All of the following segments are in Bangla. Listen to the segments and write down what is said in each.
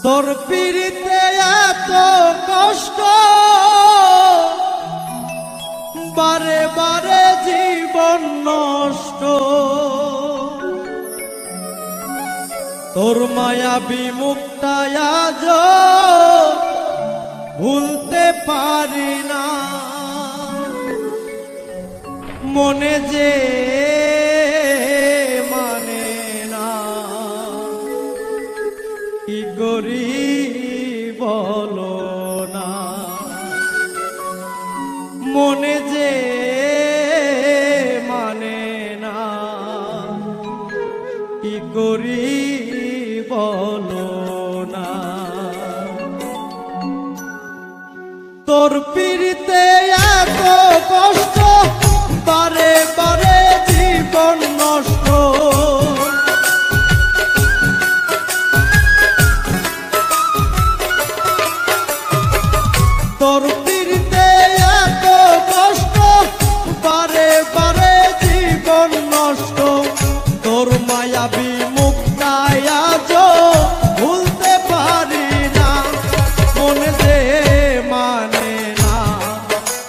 তোর পিড়িতে এত কষ্ট, বারে বারে জীবন নষ্ট। তোর মায়াবী মুখটা আজ ভুলতে পারি না, মনে যে মানে না। কি করি বলো না, মনে যে মানে না। কি করি বলো না। তোর পিড়িতে এত কষ্ট, বারে বারে জীবন নষ্ট। তোর পিড়িতে এত কষ্ট, বারে বারে জীবন নষ্ট। তোর মায়াবী মুখটা আজ ভুলতে পারি না, মনে যে মানে না।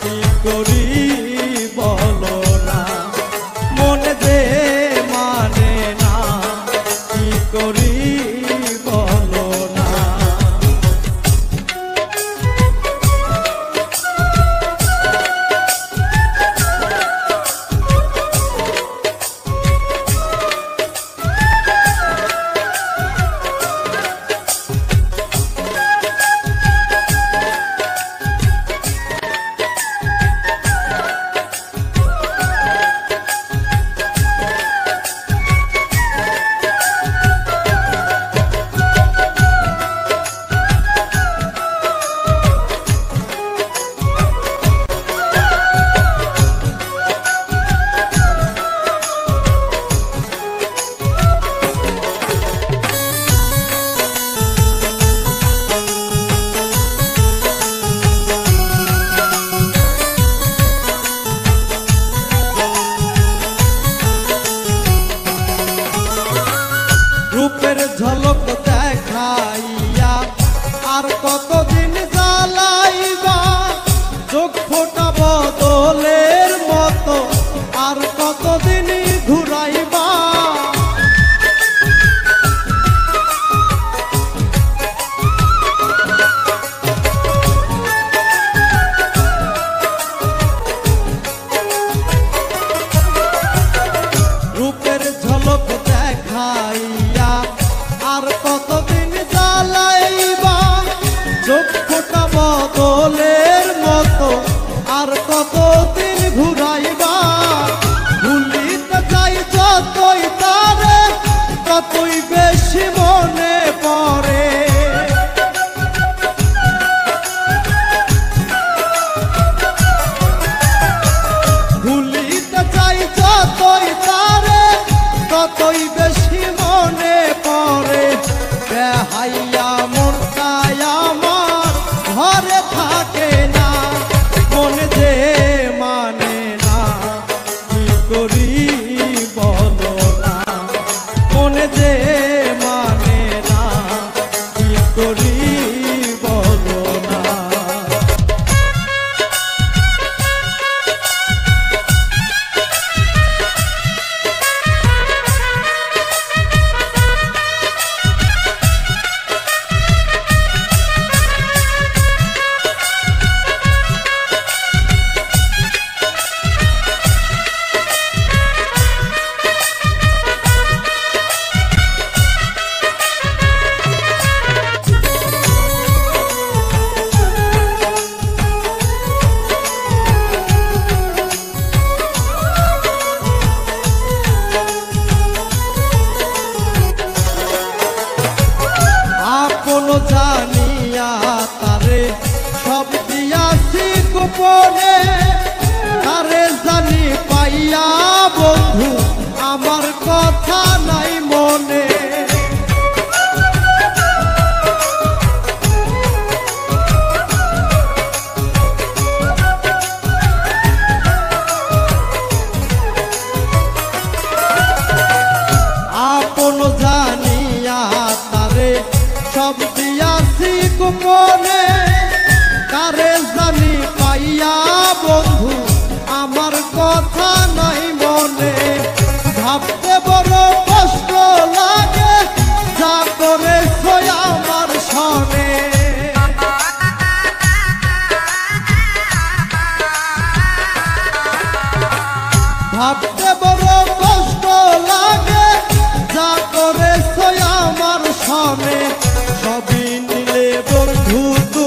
কি করি বলো না, মনে যে মানে না। কি করি বলো না। রূপের ঝলক দেখাইয়া আর কতদিন জ্বালাইবা, চোখ ফোটা বদলের মতো আর কতদিন ঘুরাইবা। রূপের ঝলক দেখাইয়া আর কতদিন জ্বালাইবা, চোখ ফোটা বদলের মতো আর কতদিন ঘুরাইবা। ভুলিতে চাই যতই তারে, ততই বেশি মনে পড়ে। ভুলিতে চাই যতই তারে, ততই বেশি মনে পড়ে। বেহাইয়া মনটাই আমার ঘরে থাকে না, মনে যে মানে না। কি করি বলো না, মনে যে মানে গোপনে কারে জানি পাইয়া বন্ধু আমার কথা নাই মনে ভাবতে বড় কষ্ট লাগে যা করেছ আমার সনে ভাবতে বড় কষ্ট লাগে যা করেছ আমার সনে